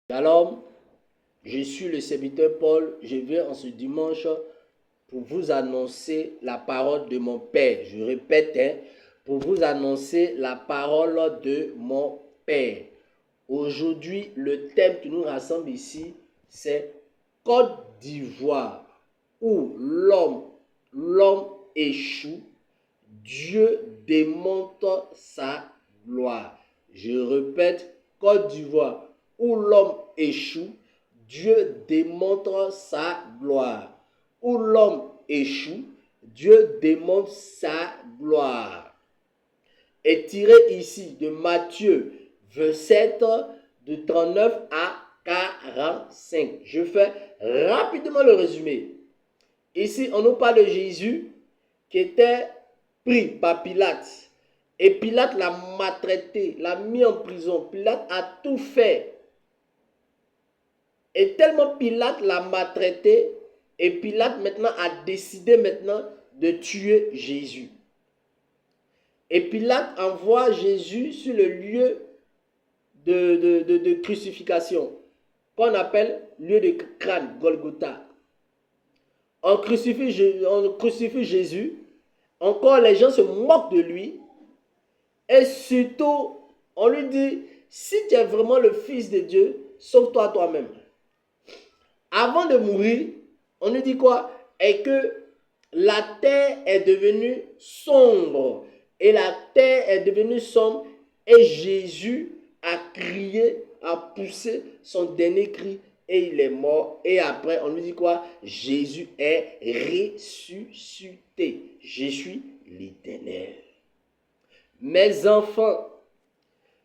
Shalom, je suis le serviteur Paul. Je viens en ce dimanche pour vous annoncer la parole de mon Père. Je répète, pour vous annoncer la parole de mon Père. Aujourd'hui, le thème qui nous rassemble ici, c'est Côte d'Ivoire, où l'homme échoue, Dieu démontre sa gloire. Je répète, Côte d'Ivoire, où l'homme échoue, Dieu démontre sa gloire. Où l'homme échoue, Dieu démontre sa gloire. Est tiré ici de Matthieu 27, de 39 à 45. Je fais rapidement le résumé. Ici, on nous parle de Jésus qui était pris par Pilate. Et Pilate l'a maltraité, l'a mis en prison. Pilate a tout fait. Et tellement Pilate l'a maltraité, et Pilate maintenant a décidé de tuer Jésus. Et Pilate envoie Jésus sur le lieu de crucifixion, qu'on appelle lieu de crâne, Golgotha. On crucifie Jésus, encore les gens se moquent de lui, et surtout, on lui dit, si tu es vraiment le Fils de Dieu, sauve-toi toi-même. Avant de mourir, on lui dit quoi? Et que la terre est devenue sombre. Et la terre est devenue sombre. Et Jésus a crié, a poussé son dernier cri. Et il est mort. Et après, on lui dit quoi? Jésus est ressuscité. Je suis l'Éternel. Mes enfants,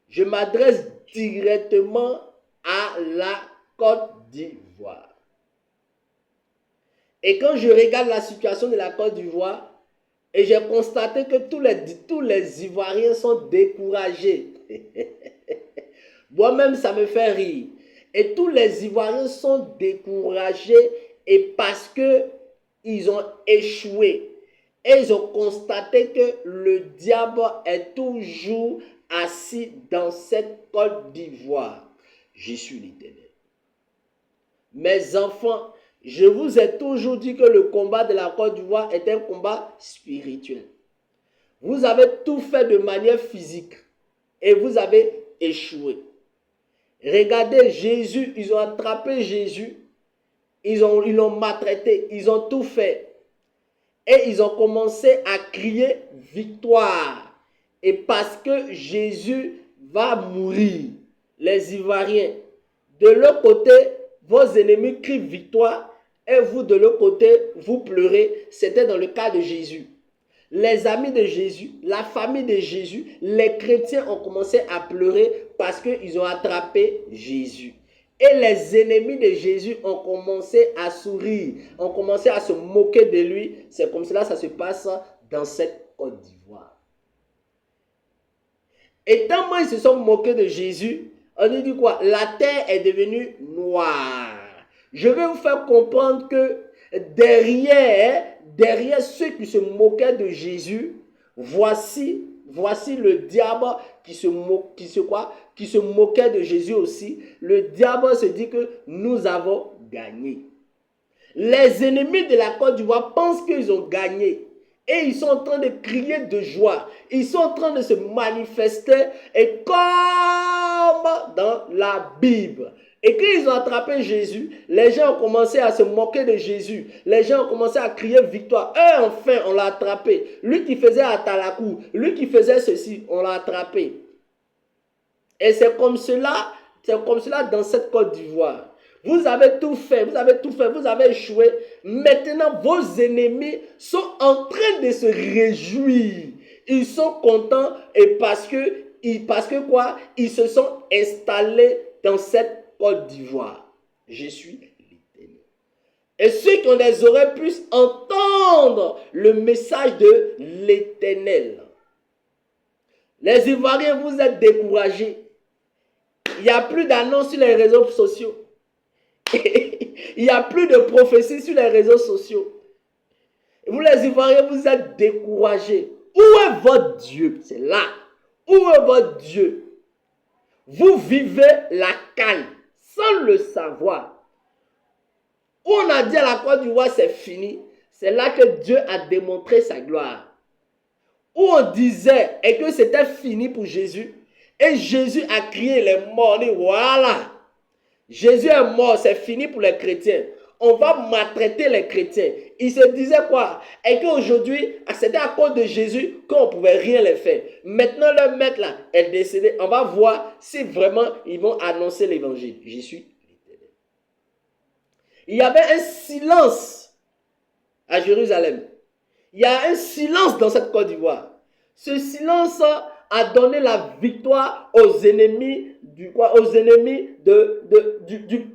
je m'adresse directement à la Côte d'Ivoire. Et quand je regarde la situation de la Côte d'Ivoire, et j'ai constaté que tous les Ivoiriens sont découragés. Moi-même, ça me fait rire. Et tous les Ivoiriens sont découragés et parce qu'ils ont échoué. Et ils ont constaté que le diable est toujours assis dans cette Côte d'Ivoire. Je suis l'Éternel. Mes enfants, je vous ai toujours dit que le combat de la Côte d'Ivoire est un combat spirituel. Vous avez tout fait de manière physique et vous avez échoué. Regardez Jésus, ils ont attrapé Jésus, ils l'ont maltraité, ils ont tout fait. Et ils ont commencé à crier victoire. Et parce que Jésus va mourir, les Ivoiriens, de l'autre côté, vos ennemis crient victoire et vous de l'autre côté, vous pleurez. C'était dans le cas de Jésus. Les amis de Jésus, la famille de Jésus, les chrétiens ont commencé à pleurer parce qu'ils ont attrapé Jésus. Et les ennemis de Jésus ont commencé à sourire, ont commencé à se moquer de lui. C'est comme cela que ça se passe dans cette Côte d'Ivoire. Et tellement ils se sont moqués de Jésus, on dit quoi? La terre est devenue noire. Je vais vous faire comprendre que derrière ceux qui se moquaient de Jésus, voici le diable qui se moquait de Jésus aussi. Le diable se dit que nous avons gagné. Les ennemis de la Côte d'Ivoire pensent qu'ils ont gagné. Et ils sont en train de crier de joie. Ils sont en train de se manifester. Et comme dans la Bible. Et quand ils ont attrapé Jésus, les gens ont commencé à se moquer de Jésus. Les gens ont commencé à crier victoire. Et enfin, on l'a attrapé. Lui qui faisait Atalakou, lui qui faisait ceci, on l'a attrapé. Et c'est comme cela dans cette Côte d'Ivoire. Vous avez tout fait, vous avez échoué. Maintenant, vos ennemis sont en train de se réjouir. Ils sont contents et parce que quoi? Ils se sont installés dans cette Côte d'Ivoire. Je suis l'Éternel. Et ceux qui ont des oreilles puissent entendre le message de l'Éternel. Les Ivoiriens, vous êtes découragés. Il n'y a plus d'annonces sur les réseaux sociaux. Il n'y a plus de prophéties sur les réseaux sociaux. Vous les Ivoiriens, vous êtes découragés. Où est votre Dieu? C'est là. Où est votre Dieu? Vous vivez la canne. sans le savoir. Où on a dit à la Côte d'Ivoire, c'est fini, c'est là que Dieu a démontré sa gloire. Où on disait et que c'était fini pour Jésus, et Jésus a crié les morts, on dit voilà, Jésus est mort, c'est fini pour les chrétiens. On va maltraiter les chrétiens. Il se disait quoi? Et qu'aujourd'hui, c'était à cause de Jésus qu'on ne pouvait rien les faire. Maintenant, le maître là est décédé. On va voir si vraiment ils vont annoncer l'évangile. J'y suis. Il y avait un silence à Jérusalem. Il y a un silence dans cette Côte d'Ivoire. Ce silence a donné la victoire aux ennemis du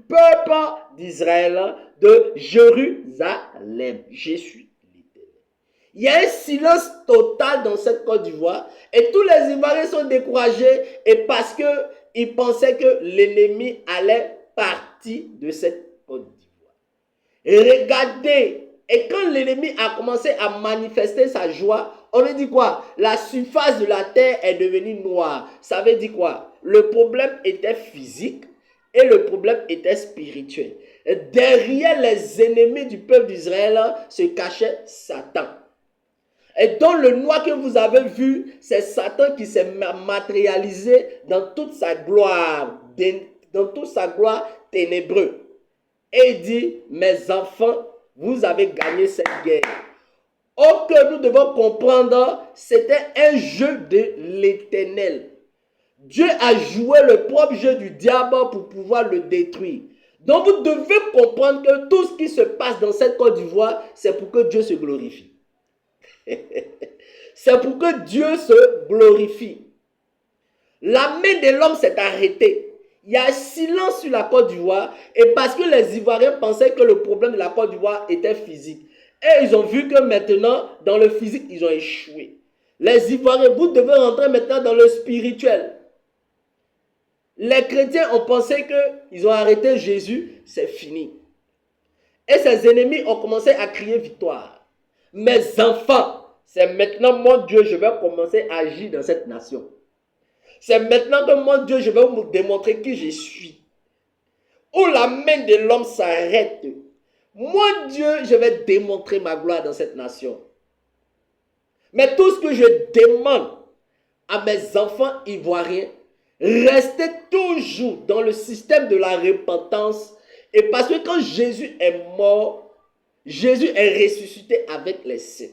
peuple d'Israël, de Jérusalem. Je suis l'Éternel. Il y a un silence total dans cette Côte d'Ivoire et tous les Ivoiriens sont découragés et parce qu'ils pensaient que l'ennemi allait partir de cette Côte d'Ivoire. Et regardez, et quand l'ennemi a commencé à manifester sa joie, on lui dit quoi? La surface de la terre est devenue noire. Ça veut dire quoi? Le problème était physique et le problème était spirituel. Et derrière les ennemis du peuple d'Israël se cachait Satan. Et dans le noir que vous avez vu, c'est Satan qui s'est matérialisé dans toute sa gloire, ténébreuse. Et il dit, mes enfants, vous avez gagné cette guerre. Or que nous devons comprendre, c'était un jeu de l'Éternel. Dieu a joué le propre jeu du diable pour pouvoir le détruire. Donc vous devez comprendre que tout ce qui se passe dans cette Côte d'Ivoire, c'est pour que Dieu se glorifie. C'est pour que Dieu se glorifie. La main de l'homme s'est arrêtée. Il y a un silence sur la Côte d'Ivoire et parce que les Ivoiriens pensaient que le problème de la Côte d'Ivoire était physique. Et ils ont vu que maintenant, dans le physique, ils ont échoué. Les Ivoiriens, vous devez rentrer maintenant dans le spirituel. Les chrétiens ont pensé qu'ils ont arrêté Jésus, c'est fini. Et ses ennemis ont commencé à crier victoire. Mes enfants, c'est maintenant mon Dieu, je vais commencer à agir dans cette nation. C'est maintenant que mon Dieu, je vais vous démontrer qui je suis. Où la main de l'homme s'arrête. Moi, Dieu, je vais démontrer ma gloire dans cette nation. Mais tout ce que je demande à mes enfants ivoiriens, restez toujours dans le système de la repentance. Et parce que quand Jésus est mort, Jésus est ressuscité avec les saints.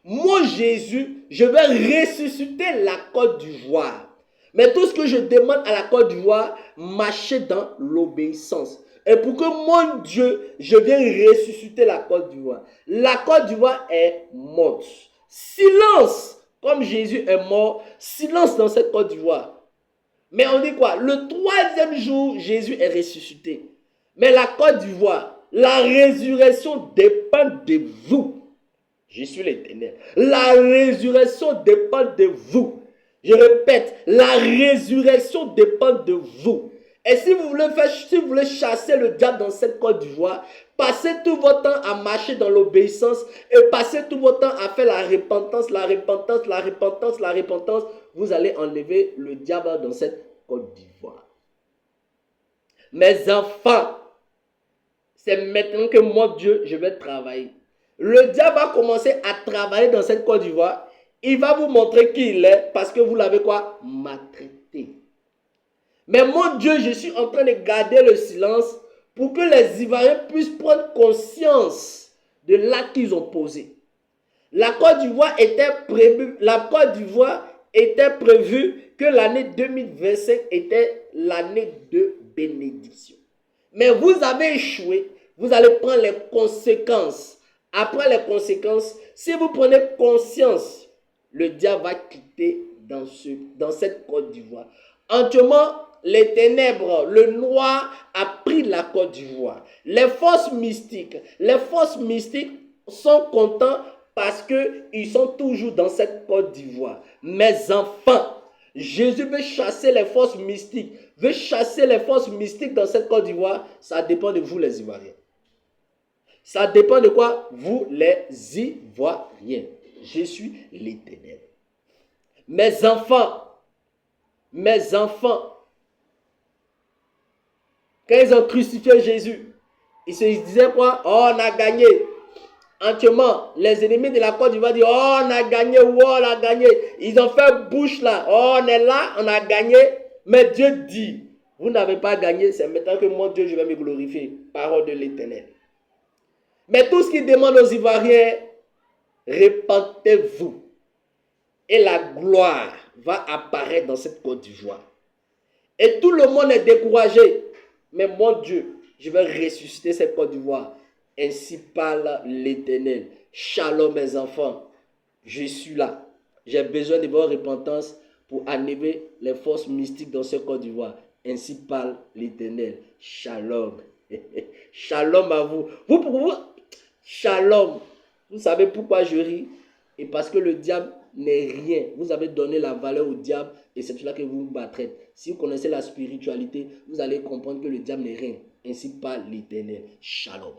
Moi, Jésus, je vais ressusciter la Côte d'Ivoire. Mais tout ce que je demande à la Côte d'Ivoire, marcher dans l'obéissance. Et pour que mon Dieu, je vienne ressusciter la Côte d'Ivoire. La Côte d'Ivoire est morte. Silence, comme Jésus est mort, silence dans cette Côte d'Ivoire. Mais on dit quoi? Le troisième jour, Jésus est ressuscité. Mais la Côte d'Ivoire, la résurrection dépend de vous. Je suis l'Éternel. La résurrection dépend de vous. Je répète, la résurrection dépend de vous. Et si vous voulez chasser le diable dans cette Côte d'Ivoire, passez tout votre temps à marcher dans l'obéissance et passez tout votre temps à faire la repentance, la repentance, la repentance, la repentance. Vous allez enlever le diable dans cette Côte d'Ivoire. Mes enfants, c'est maintenant que moi, Dieu, je vais travailler. Le diable va commencer à travailler dans cette Côte d'Ivoire. Il va vous montrer qui il est parce que vous l'avez quoi? Maltraité. Mais mon Dieu, je suis en train de garder le silence pour que les Ivoiriens puissent prendre conscience de l'acte qu'ils ont posé. La Côte d'Ivoire était prévue que l'année 2025 était l'année de bénédiction. Mais vous avez échoué, vous allez prendre les conséquences. Après les conséquences, si vous prenez conscience, le diable va quitter dans cette Côte d'Ivoire. Entièrement, les ténèbres, le noir a pris la Côte d'Ivoire. Les forces mystiques sont contents parce qu'ils sont toujours dans cette Côte d'Ivoire. Mes enfants, Jésus veut chasser les forces mystiques. Veut chasser les forces mystiques dans cette Côte d'Ivoire. Ça dépend de vous les Ivoiriens. Ça dépend de quoi? Vous les Ivoiriens. Je suis l'Éternel. Mes enfants, Quand ils ont crucifié Jésus, ils se disaient quoi? Oh, on a gagné. Entièrement, les ennemis de la Côte d'Ivoire disent, oh, on a gagné, oh, on a gagné. Ils ont fait bouche là. Oh, on est là, on a gagné. Mais Dieu dit, vous n'avez pas gagné, c'est maintenant que mon Dieu, je vais me glorifier. Parole de l'Éternel. Mais tout ce qu'il demande aux Ivoiriens, répentez-vous. Et la gloire va apparaître dans cette Côte d'Ivoire. Et tout le monde est découragé. Mais mon Dieu, je vais ressusciter cette Côte d'Ivoire. Ainsi parle l'Éternel. Shalom mes enfants. Je suis là. J'ai besoin de votre repentance pour animer les forces mystiques dans cette Côte d'Ivoire. Ainsi parle l'Éternel. Shalom. Shalom à vous. Shalom. Vous savez pourquoi je ris? Et parce que le diable n'est rien. Vous avez donné la valeur au diable et c'est cela que vous vous battrez. Si vous connaissez la spiritualité, vous allez comprendre que le diable n'est rien. Ainsi parle l'Éternel. Shalom.